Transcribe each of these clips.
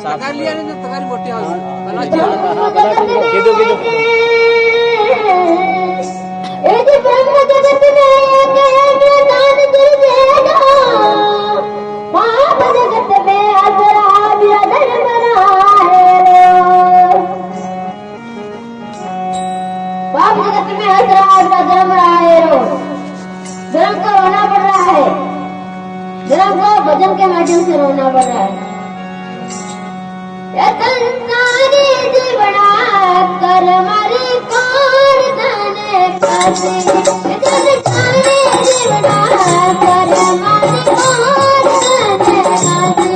तगार लिया ना तगार मोटी धर्म को रोना पड़ रहा है, धर्म को भजन के माध्यम से रोना पड़ रहा है। संसारी जीवना कर मारी कौन जाने कैसे, संसारी जीवना कर मारी कौन जाने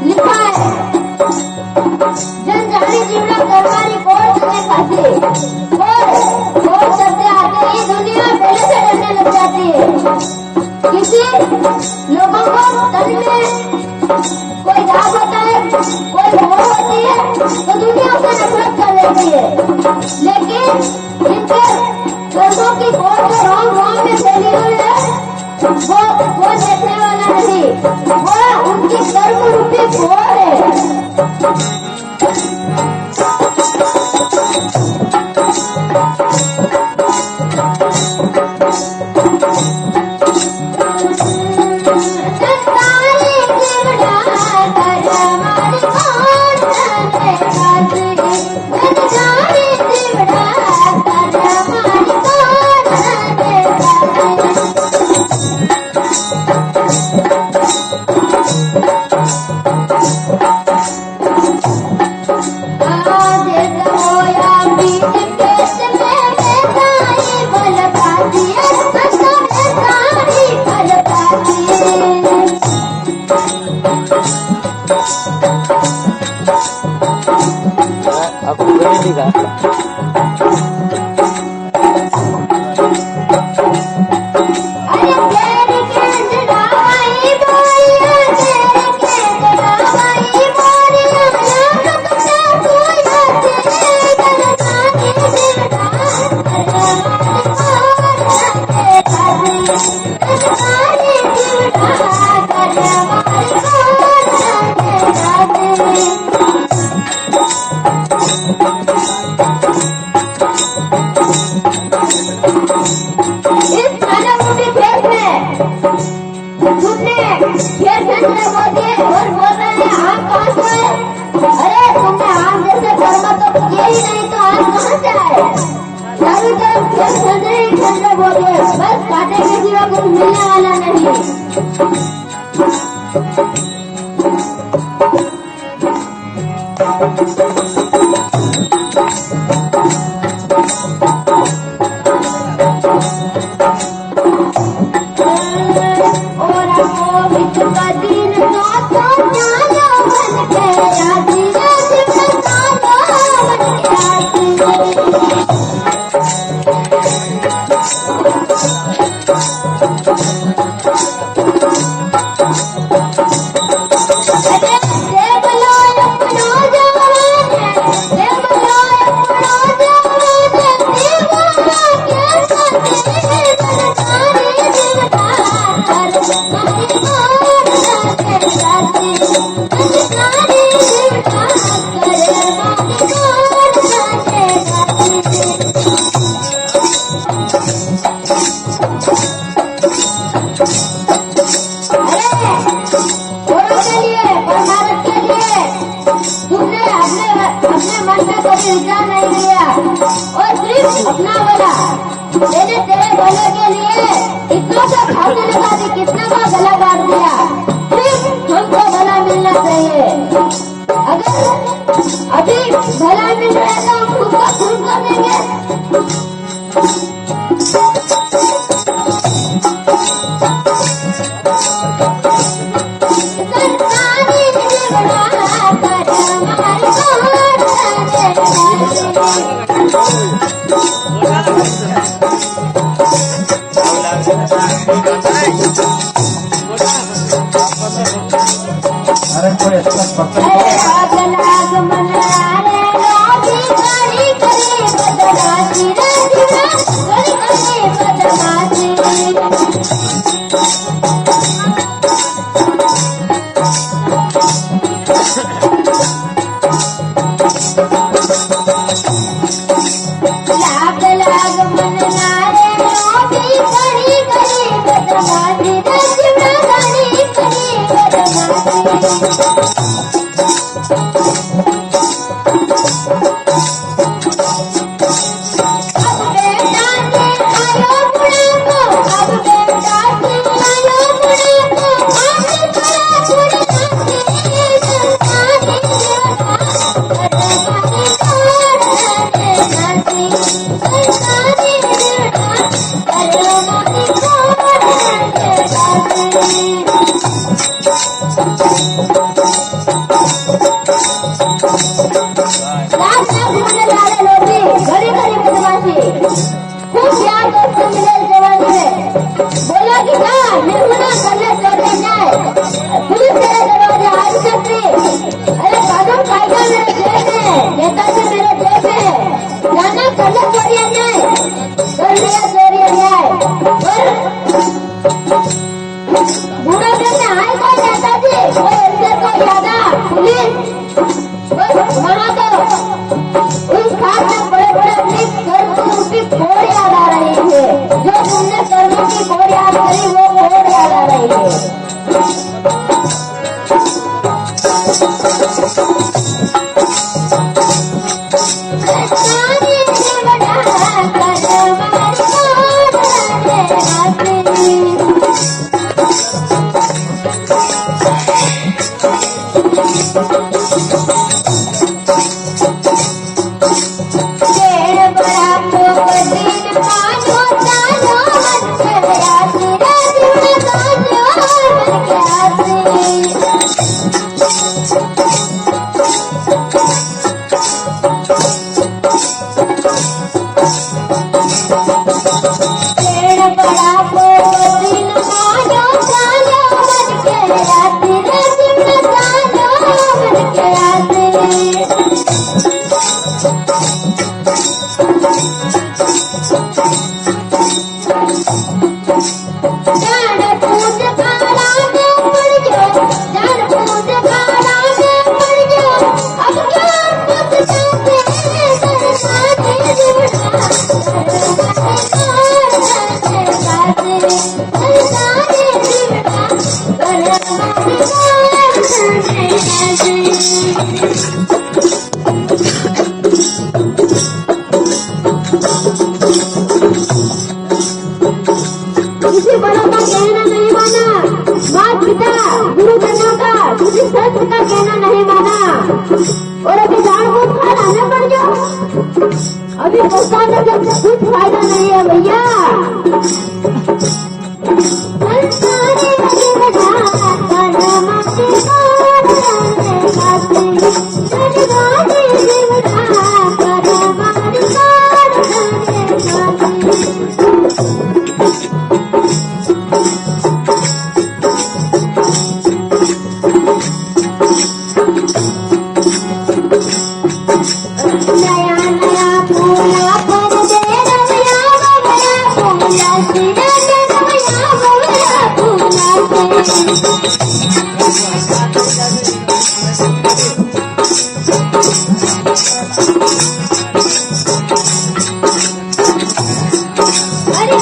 लिखा है जनजाति जीवना करवारी कोर्ट में फंसे कोर्ट शब्द आते ही दुनिया पहले से डरने लग जाती है। किसी लोगों को तन में कोई दाग होता है, कोई भोर होती है तो दुनिया उसे नफरत कर लेती है, लेकिन इनके कर्मों की कोर्ट जो रोम रोम में फैली हुई है वो देखने वाला नहीं, वो उनकी कर्म रूपी घोर है। बस काटे के सिवा कुछ मिलने वाला नहीं। विचार नहीं किया और सिर्फ अपना बोला। मैंने तेरे बोले के लिए इतना सा फालतू लगा दी, कितना का गला काट दिया। सिर्फ हमको भला मिलना चाहिए। अगर अभी भला मिल रहा है तो हम खुद का खून कर देंगे। अरे कोई अच्छा पकड़ लाग लाग मन रे लोभी करी करे बदमाशी रे जीवा करी करे बदमाशी लाग लाग मन रे लोभी करी करे बदमाशी रे जीवा करी करे बदमाशी खूब यार दोस्त मिले जवानी में बोला कि ना निर्गुणा करने चले जाए पुलिस तेरे दरवाजे आज सकती अरे कदम खाएगा मेरे जेब में नेता से मेरे जेब में जाना करने चोरिया जाए कर लिया चोरिया जाए और बूढ़ा कहते आए कौन जाता थी वो ऐसे को यादा पुलिस बस वहाँ तो उस खाट में बड़े बड़े वृक्ष कर उसकी खोड़ याद आ रही है जो तुमने कर्मों की खोड़ याद करी वो खोड़ याद आ रही है किसी बड़ों का कहना नहीं माना, माता पिता गुरुजनों का किसी संत का कहना नहीं माना और अभी जानबूझ कर आने पड़ जाओ। अभी पछताने का कुछ फायदा नहीं है भैया। अरे